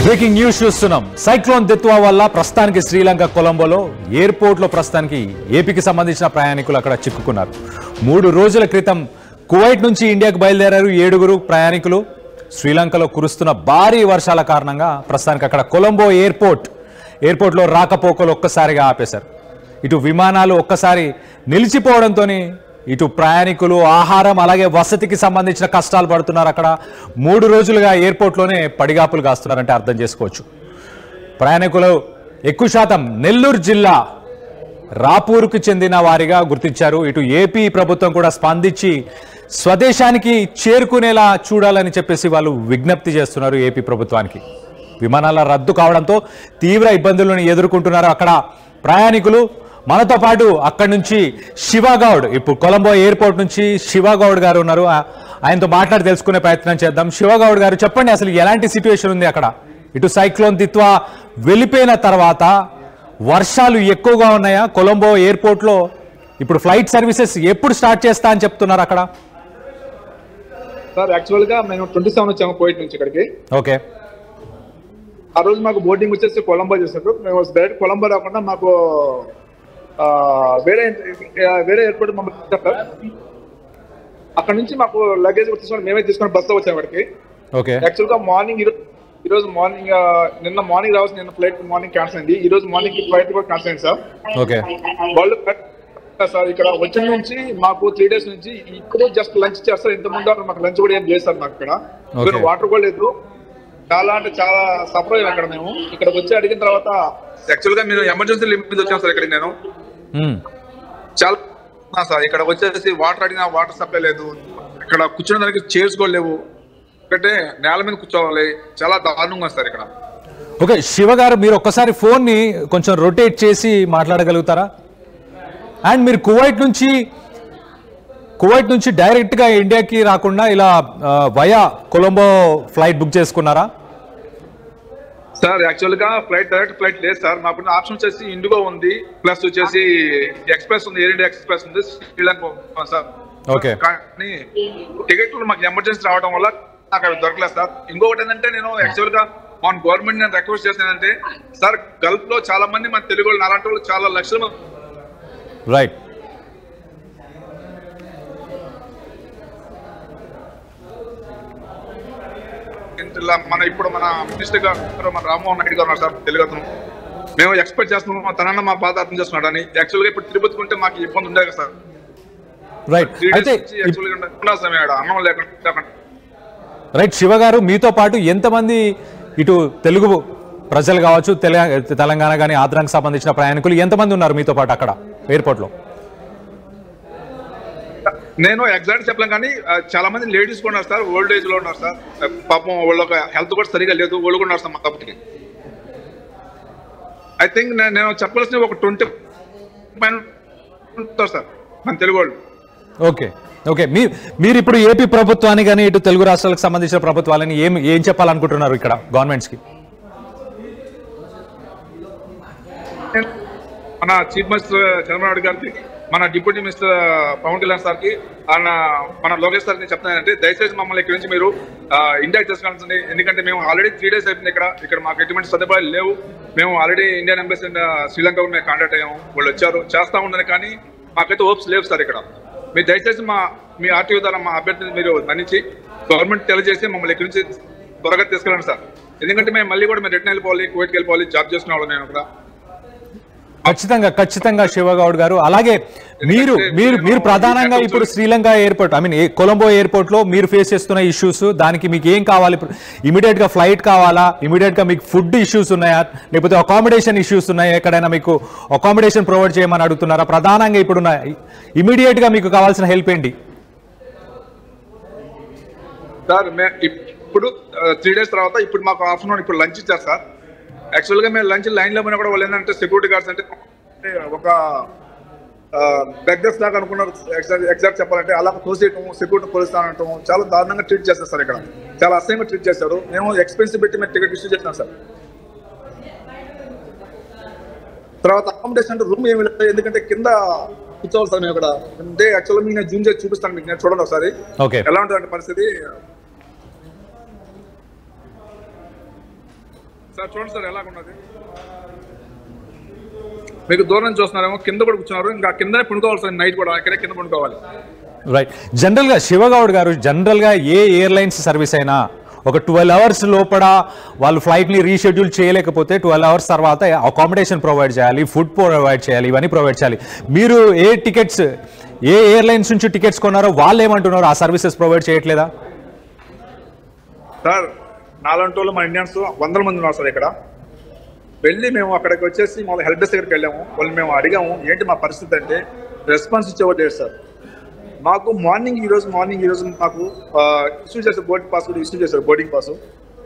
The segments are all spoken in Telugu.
బ్రేకింగ్ న్యూస్ చూస్తున్నాం. సైక్లోన్ దిత్వా వల్ల ప్రస్తుతానికి శ్రీలంక కొలంబోలో ఎయిర్పోర్ట్లో ప్రస్తుతానికి ఏపీకి సంబంధించిన ప్రయాణికులు అక్కడ చిక్కుకున్నారు. 3 రోజుల క్రితం కువైట్ నుంచి ఇండియాకు బయలుదేరారు 7 ప్రయాణికులు. శ్రీలంకలో కురుస్తున్న భారీ వర్షాల కారణంగా ప్రస్తుతానికి అక్కడ కొలంబో ఎయిర్పోర్ట్లో రాకపోకలు ఒక్కసారిగా ఆపేశారు. ఇటు విమానాలు ఒక్కసారి నిలిచిపోవడంతో ఇటు ప్రయాణికులు ఆహారం అలాగే వసతికి సంబంధించిన కష్టాలు పడుతున్నారు. అక్కడ 3 రోజులుగా ఎయిర్పోర్ట్లోనే పడిగాపులు కాస్తున్నారంటే అర్థం చేసుకోవచ్చు. ప్రయాణికులు ఎక్కువ శాతం నెల్లూరు జిల్లా రాపూర్కు చెందిన వారిగా గుర్తించారు. ఇటు ఏపీ ప్రభుత్వం కూడా స్పందించి స్వదేశానికి చేరుకునేలా చూడాలని చెప్పేసి వాళ్ళు విజ్ఞప్తి చేస్తున్నారు ఏపీ ప్రభుత్వానికి. విమానాల రద్దు కావడంతో తీవ్ర ఇబ్బందులను ఎదుర్కొంటున్నారు అక్కడ ప్రయాణికులు. మనతో పాటు అక్కడి నుంచి శివగౌడ్, ఇప్పుడు కొలంబో ఎయిర్పోర్ట్ నుంచి శివగౌడ్ గారు ఉన్నారు. ఆయనతో మాట్లాడి తెలుసుకునే ప్రయత్నం చేద్దాం. శివగౌడ్ గారు, చెప్పండి, అసలు ఎలాంటి సిచ్యువేషన్ ఉంది అక్కడ? ఇటు సైక్లోన్ దిత్వా వెళ్ళిపోయిన తర్వాత వర్షాలు ఎక్కువగా ఉన్నాయా కొలంబో ఎయిర్పోర్ట్లో? ఇప్పుడు ఫ్లైట్ సర్వీసెస్ ఎప్పుడు స్టార్ట్ చేస్తా అని చెప్తున్నారు అక్కడ? సార్, యాక్చువల్ గా మేము 27 వచ్చాము కువైట్ నుంచి ఇక్కడికి. ఓకే. ఆ రోజు మాకు బోర్డింగ్ వచ్చేసి కొలంబో చేశారు. మేము డైరెక్ట్ కొలంబో రాకుండా మాకు వేరే ఎయిర్పోర్ట్ మమ్మల్ని అక్కడ నుంచి మాకు లగేజ్ తీసుకొని మేమే తీసుకొని బస్సులో వచ్చాము ఇక్కడికి. యాక్చువల్ గా మార్నింగ్ ఈరోజు మార్నింగ్ నిన్న మార్నింగ్ రావాల్సిన నిన్న ఫ్లైట్ మార్నింగ్ క్యాన్సిల్ అయింది. ఈ రోజు మార్నింగ్ ఫ్లైట్ కూడా క్యాన్సిల్ అయింది సార్. వాళ్ళు సార్ ఇక్కడ వచ్చిన నుంచి మాకు 3 days నుంచి ఇక్కడ జస్ట్ లంచ్ చేస్తారు. ఇంత ముందు మాకు లంచ్ కూడా ఏం చేస్తారు. మాకు ఇక్కడ వాటర్ కూడా లేదు. చాలా అంటే చాలా సఫర్ అయ్యాం అక్కడ. మేము ఇక్కడికి వచ్చి అడిగిన తర్వాత యాక్చువల్ గా మీరు ఎమర్జెన్సీ లిమిట్ వచ్చాను సార్ ఇక్కడికి. నేను చాలా సార్ ఇక్కడ వచ్చేసి వాటర్ అడిగినా వాటర్ సప్లై లేదు. ఇక్కడ కూర్చునే దానికి చైర్స్ కూడా లేవు. ఎందుకంటే నేల మీద కూర్చోవాలి. చాలా దారుణంగా సార్ ఇక్కడ. ఓకే శివ గారు, మీరు ఒక్కసారి ఫోన్ ని కొంచెం రొటేట్ చేసి మాట్లాడగలుగుతారా? అండ్ మీరు కువైట్ నుంచి డైరెక్ట్ గా ఇండియాకి రాకుండా ఇలా వయా కొలంబో ఫ్లైట్ బుక్ చేసుకున్నారా? సార్ యాక్చువల్ గా డైరెక్ట్ ఫ్లైట్ లేదు సార్. మాకున్న ఆప్షన్ వచ్చేసి ఇండిగో ఉంది, ప్లస్ వచ్చేసి ఎక్స్ప్రెస్ ఉంది, ఎయిర్ ఇండియా ఎక్స్ప్రెస్ ఉంది, శ్రీలంక సార్. కానీ టికెట్లు మాకు ఎమర్జెన్సీ రావడం వల్ల నాకు అవి దొరకలేదు సార్. ఇంకొకటి ఏంటంటే, నేను యాక్చువల్ గా మన గవర్నమెంట్ నేను రిక్వెస్ట్ చేస్తానంటే సార్, గల్ఫ్ లో చాలా మంది మన తెలుగు వాళ్ళు అలాంటి వాళ్ళు చాలా లక్షల రైట్ మన ఇప్పుడు మన మినిస్టర్ గారు మన రామ్మోహన్ నాయుడు గారు ఉన్నారు సార్, తెలుగు అతను. మేము ఎక్స్పెక్ట్ చేస్తున్నాము తనన్న మా బాధ అర్థం చేస్తున్నాడు అని. యాక్చువల్ గా ఇప్పుడు తిరుపతి ఉంటే మాకు ఇబ్బంది ఉండేది కదా సార్. రైట్ శివ గారు, మీతో పాటు ఎంతమంది ఇటు తెలుగు ప్రజలు కావచ్చు, తెలంగాణ కానీ ఆంధ్రాకి సంబంధించిన ప్రయాణికులు ఎంతమంది ఉన్నారు మీతో పాటు అక్కడ ఎయిర్పోర్ట్ లో? నేను ఎగ్జాక్ట్ చెప్పలేం కానీ చాలా మంది లేడీస్ కూడా ఉన్నారు సార్. ఓల్డ్ ఏజ్ లో ఉన్నారు సార్. పాపం వాళ్ళకి హెల్త్ కూడా సరిగా లేదు. వాళ్ళు కూడా ఉన్నారు సార్ మా కాబట్టి. ఐ థింక్ నేను చెప్పాల్సిన ఒక 20 సార్ మన తెలుగు వాళ్ళు. ఓకే ఓకే మీరు ఇప్పుడు ఏపీ ప్రభుత్వాన్ని కానీ ఇటు తెలుగు రాష్ట్రాలకు సంబంధించిన ప్రభుత్వాలని ఏం చెప్పాలనుకుంటున్నారు ఇక్కడ గవర్నమెంట్స్ కి? మన చీఫ్ మినిస్టర్ చంద్రబాబు నాయుడు గారికి, మన డిప్యూటీ మినిస్టర్ పవన్ కళ్యాణ్ సార్కి, మన లోకేష్ సార్కి చెప్తున్నానంటే, దయచేసి మమ్మల్ని ఇక్కడ నుంచి మీరు ఇండియాకి తీసుకెళ్ళాల్సింది. ఎందుకంటే మేము ఆల్రెడీ 3 days అయిపోయింది ఇక్కడ మాకు ఎటువంటి సదుపాయాలు లేవు. మేము ఆల్రెడీ ఇండియన్ ఎంబసీ శ్రీలంక మేము కాంటాక్ట్ అయ్యాము. వాళ్ళు వచ్చారు, చేస్తా ఉన్నారు, కానీ మాకైతే హోప్స్ లేవు సార్ ఇక్కడ. మీరు దయచేసి మీ ఆర్టీఓ ద్వారా మా అభ్యర్థిని మీరు మన్నించి గవర్నమెంట్ తెలియజేసి మమ్మల్ని ఇక్కడ నుంచి త్వరగా తీసుకెళ్ళండి సార్. ఎందుకంటే మేము మళ్ళీ కూడా మేము రిటర్న్ వెళ్ళిపోవాలి, కువైట్కి వెళ్ళిపోవాలి, జాబ్ చేసుకునే వాళ్ళు నేను ఇక్కడ. ఖచ్చితంగా శివగౌడ్ గారు. అలాగే మీరు ప్రధానంగా ఇప్పుడు శ్రీలంక ఎయిర్పోర్ట్, కొలంబో ఎయిర్పోర్ట్ లో మీరు ఫేస్ చేస్తున్న ఇష్యూస్, దానికి మీకు ఏం కావాలి? ఇమీడియట్ గా ఫ్లైట్ కావాలా? ఇమీడియట్ గా మీకు ఫుడ్ ఇష్యూస్ ఉన్నాయా? లేకపోతే అకామిడేషన్ ఇష్యూస్ ఉన్నాయా? ఎక్కడైనా మీకు అకామిడేషన్ ప్రొవైడ్ చేయమని అడుగుతున్నారా? ప్రధానంగా ఇప్పుడు ఇమీడియట్ గా మీకు కావాల్సిన హెల్ప్ ఏంటి సార్? ఇప్పుడు 3 days తర్వాత ఇప్పుడు మాకు ఆఫ్టర్నూన్ ఇప్పుడు లంచ్ ఇచ్చారు సార్. యాక్చువల్ గా మేము లంచ్ లైన్ లో పోయినా కూడా వాళ్ళు ఏంటంటే సెక్యూరిటీ గార్డ్స్ అంటే ఒక బెగ్గర్స్ దాకా అనుకున్నారు. ఎగ్జాక్ట్ చెప్పాలంటే అలా తోసేయటం, సెక్యూరిటీ పోలీస్ అనటం చాలా దారుణంగా ట్రీట్ చేస్తారు సార్. ఇక్కడ చాలా అసహ్యంగా ట్రీట్ చేస్తారు. మేము ఎక్స్పెన్సివ్ పెట్టి మేము టికెట్ ఇష్యూ చేస్తాం సార్. తర్వాత అకామిడేషన్ అంటే రూమ్ ఏమి లేదు, ఎందుకంటే కింద కూర్చోవాలి సార్ మేము ఇక్కడ. అంటే యాక్చువల్గా నేను జూమ్ చేసి చూపిస్తాను మీకు, నేను చూడండి ఒకసారి ఎలా ఉంటుంది పరిస్థితి. సార్ చూడండి సార్ ఎలాగున్నది, మీకు దూరం నుంచి చూస్తున్నారేమో, కింద కూడా కూర్చున్నారు, ఇంకా కిందనే పండుకోవాలి సార్, నైట్ కూడా ఇక్కడే కింద పండుకోవాలి. రైట్. జనరల్గా శివగౌడ్ గారు, జనరల్గా ఏ ఎయిర్లైన్స్ సర్వీస్ అయినా ఒక 12 అవర్స్ లోపల వాళ్ళు ఫ్లైట్ని రీషెడ్యూల్ చేయలేకపోతే 12 అవర్స్ తర్వాత అకామిడేషన్ ప్రొవైడ్ చేయాలి, ఫుడ్ ప్రొవైడ్ చేయాలి, ఇవన్నీ ప్రొవైడ్ చేయాలి. మీరు ఏ ఎయిర్లైన్స్ నుంచి టికెట్స్ కొన్నారో వాళ్ళు ఏమంటున్నారు, ఆ సర్వీసెస్ ప్రొవైడ్ చేయట్లేదా? సార్ నాలుగు టోళ్ళు మన ఇండియన్స్ 100 మంది ఉన్నారు సార్. ఇక్కడ వెళ్ళి మేము అక్కడికి వచ్చేసి మళ్ళీ హెల్ప్ డెస్క్ దగ్గరికి వెళ్ళాము, వాళ్ళు మేము అడిగాము ఏంటి మా పరిస్థితి అంటే రెస్పాన్స్ ఇచ్చేవారు లేదు సార్. మాకు ఈ రోజు మాకు ఇష్యూ చేశారు, బోర్డింగ్ పాస్ కూడా ఇష్యూ చేశారు, బోర్డింగ్ పాస్.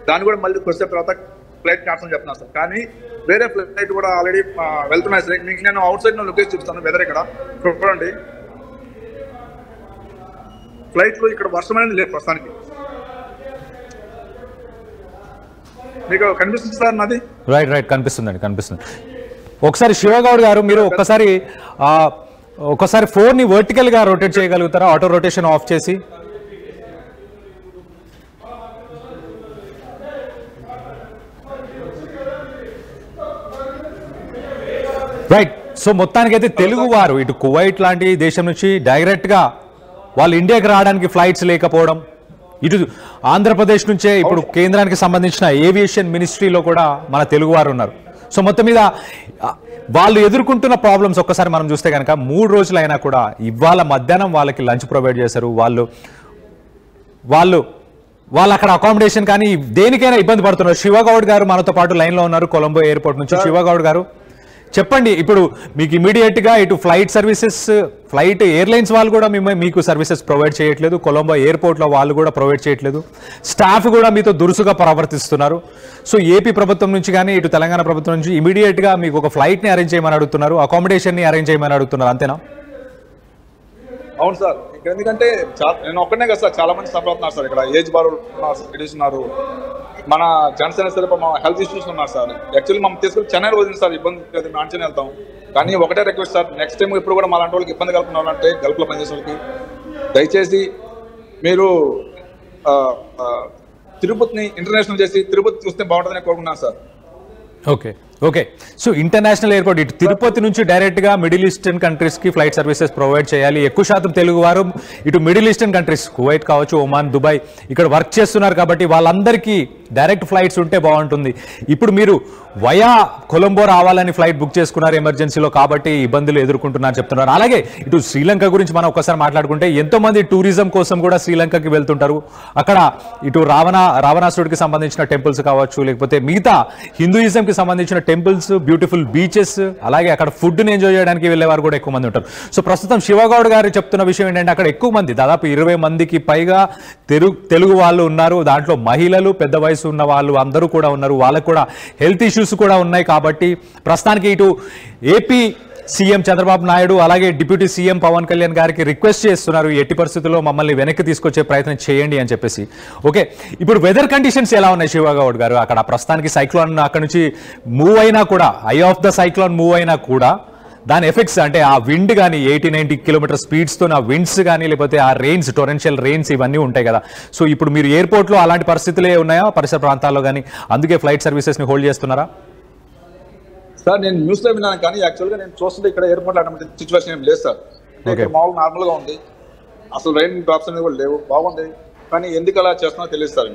దాన్ని కూడా మళ్ళీ వచ్చే తర్వాత ఫ్లైట్ క్యాన్సల్ చెప్తున్నారు సార్. కానీ వేరే ఫ్లైట్ కూడా ఆల్రెడీ వెళ్తున్నాయి సార్. మీకు నేను అవుట్ సైడ్ లొకేషన్ చూపిస్తాను, వెదర్ ఇక్కడ చూడండి. ఫ్లైట్లో ఇక్కడ వర్షం అనేది లేదు ప్రస్తుతానికి. మీకు కనిపిస్తుంది సార్ నాది? రైట్ కనిపిస్తుంది. ఒకసారి శివగౌడ్ గారు మీరు ఒకసారి ఫోన్ని వర్టికల్ గా రొటేట్ చేయగలుగుతారా, ఆటో రొటేషన్ ఆఫ్ చేసి? రైట్. సో మొత్తానికైతే తెలుగు వారు ఇటు కువైట్ లాంటి దేశం నుంచి డైరెక్ట్ గా వాళ్ళు ఇండియాకి రావడానికి ఫ్లైట్స్ లేకపోవడం, ఇటు ఆంధ్రప్రదేశ్ నుంచే ఇప్పుడు కేంద్రానికి సంబంధించిన ఏవియేషన్ మినిస్ట్రీలో కూడా మన తెలుగు వారు ఉన్నారు. సో మొత్తం మీద వాళ్ళు ఎదుర్కొంటున్న ప్రాబ్లమ్స్ ఒక్కసారి మనం చూస్తే కనుక 3 రోజులైనా కూడా ఇవాళ మధ్యాహ్నం వాళ్ళకి లంచ్ ప్రొవైడ్ చేశారు. వాళ్ళు అక్కడ అకామిడేషన్ కానీ దేనికైనా ఇబ్బంది పడుతున్నారు. శివగౌడ్ గారు మనతో పాటు లైన్లో ఉన్నారు కొలంబో ఎయిర్పోర్ట్ నుంచి. శివగౌడ్ గారు చెప్పండి, ఇప్పుడు మీకు ఇమీడియట్ గా ఇటు ఫ్లైట్ ఎయిర్లైన్స్ వాళ్ళు కూడా మీకు సర్వీసెస్ ప్రొవైడ్ చేయట్లేదు, కొలంబో ఎయిర్పోర్ట్ లో వాళ్ళు కూడా ప్రొవైడ్ చేయట్లేదు, స్టాఫ్ కూడా మీతో దురుసుగా ప్రవర్తిస్తున్నారు. సో ఏపీ ప్రభుత్వం నుంచి కానీ ఇటు తెలంగాణ ప్రభుత్వం నుంచి ఇమీడియట్ గా మీకు ఒక ఫ్లైట్ ని అరేంజ్ చేయమని అడుగుతున్నారు, అకామిడేషన్ ని అరేంజ్ చేయమని అడుగుతున్నారు, అంతేనా? అవును సార్. ఇక్కడ ఎందుకంటే నేను ఒక్కనే కదా సార్, చాలా మంది సఫర్ అవుతున్నారు సార్. ఇక్కడ ఏజ్ బార్ ఉన్నారు, మన జనసేన సరే మా హెల్త్ ఇష్యూస్ ఉన్నారు సార్. యాక్చువల్లీ మనం తీసుకుని చెన్నైలో వదిలింది సార్, ఇబ్బంది లేదు, మేము అంచనా వెళ్తాం. కానీ ఒకటే రిక్వెస్ట్ సార్, నెక్స్ట్ టైం ఇప్పుడు కూడా మా లాంటి వాళ్ళకి ఇబ్బంది కలుపుతున్నారంటే గల్ఫ్లో పనిచేసే వాళ్ళకి దయచేసి మీరు తిరుపతిని ఇంటర్నేషనల్ చేసి తిరుపతి చూస్తే బాగుంటుందని కోరుకున్నాను sir. Okay. So international airport ఇటు తిరుపతి నుంచి డైరెక్ట్ గా మిడిల్ ఈస్టర్న్ కంట్రీస్ కి ఫ్లైట్ సర్వీసెస్ ప్రొవైడ్ చేయాలి. ఎక్కువ శాతం తెలుగు వారు ఇటు మిడిల్ ఈస్టర్న్ కంట్రీస్, కువైట్ కావచ్చు, ఒమాన్, దుబాయ్ ఇక్కడ వర్క్ చేస్తున్నారు కాబట్టి వాళ్ళందరికీ డైరెక్ట్ ఫ్లైట్స్ ఉంటే బాగుంటుంది. ఇప్పుడు మీరు వయా కొలంబో రావాలని ఫ్లైట్ బుక్ చేసుకున్నారు ఎమర్జెన్సీలో, కాబట్టి ఇబ్బందులు ఎదుర్కొంటున్నారు చెప్తున్నారు. అలాగే ఇటు శ్రీలంక గురించి మనం ఒక్కసారి మాట్లాడుకుంటే ఎంతో మంది టూరిజం కోసం కూడా శ్రీలంకకి వెళ్తుంటారు. అక్కడ ఇటు రావణాసుడికి సంబంధించిన టెంపుల్స్ కావచ్చు, లేకపోతే మిగతా హిందూయిజంకి సంబంధించిన టెంపుల్స్, బ్యూటిఫుల్ బీచెస్, అలాగే అక్కడ ఫుడ్ని ఎంజాయ్ చేయడానికి వెళ్ళేవారు కూడా ఎక్కువ మంది ఉంటారు. సో ప్రస్తుతం శివగౌడ్ గారు చెప్తున్న విషయం ఏంటంటే అక్కడ ఎక్కువ మంది, దాదాపు 20 మందికి పైగా తెలుగు వాళ్ళు ఉన్నారు. దాంట్లో మహిళలు, పెద్ద వయసు ఉన్న వాళ్ళు అందరూ కూడా ఉన్నారు. వాళ్ళకు కూడా హెల్త్ ఇష్యూస్ కూడా ఉన్నాయి. కాబట్టి ప్రస్తుతానికి ఇటు ఏపీ సీఎం చంద్రబాబు నాయుడు అలాగే డిప్యూటీ సీఎం పవన్ కళ్యాణ్ గారికి రిక్వెస్ట్ చేస్తున్నారు, ఎట్టి పరిస్థితుల్లో మమ్మల్ని వెనక్కి తీసుకొచ్చే ప్రయత్నం చేయండి అని చెప్పేసి. ఓకే, ఇప్పుడు వెదర్ కండిషన్స్ ఎలా ఉన్నాయి శివగౌడ్ గారు? అక్కడ ప్రస్తుతానికి సైక్లోన్ అక్కడ నుంచి మూవ్ అయినా కూడా, I of the cyclone move అయినా కూడా దాని ఎఫెక్ట్స్ అంటే ఆ విండ్ కానీ 80-90 కిలోమీటర్ స్పీడ్స్తో ఆ విండ్స్ కానీ, లేకపోతే ఆ రెయిన్స్, టొరెన్షియల్ రెయిన్స్ ఇవన్నీ ఉంటాయి కదా. సో ఇప్పుడు మీరు ఎయిర్పోర్ట్లో అలాంటి పరిస్థితులే ఉన్నాయా పరిసర ప్రాంతాల్లో కానీ? అందుకే ఫ్లైట్ సర్వీసెస్ని హోల్డ్ చేస్తున్నారా? సార్ నేను న్యూస్లో విన్నాను, కానీ యాక్చువల్గా నేను చూస్తుంటే ఇక్కడ ఎయిర్పోర్ట్ అటువంటి సిచ్యువేషన్ ఏం లేదు సార్. ఇక్కడ మామూలు నార్మల్గా ఉంది, అసలు రెయిన్ డ్రాప్స్ అనేది కూడా లేవు, బాగుంది. కానీ ఎందుకు అలా చేస్తున్నారో తెలియదు సార్.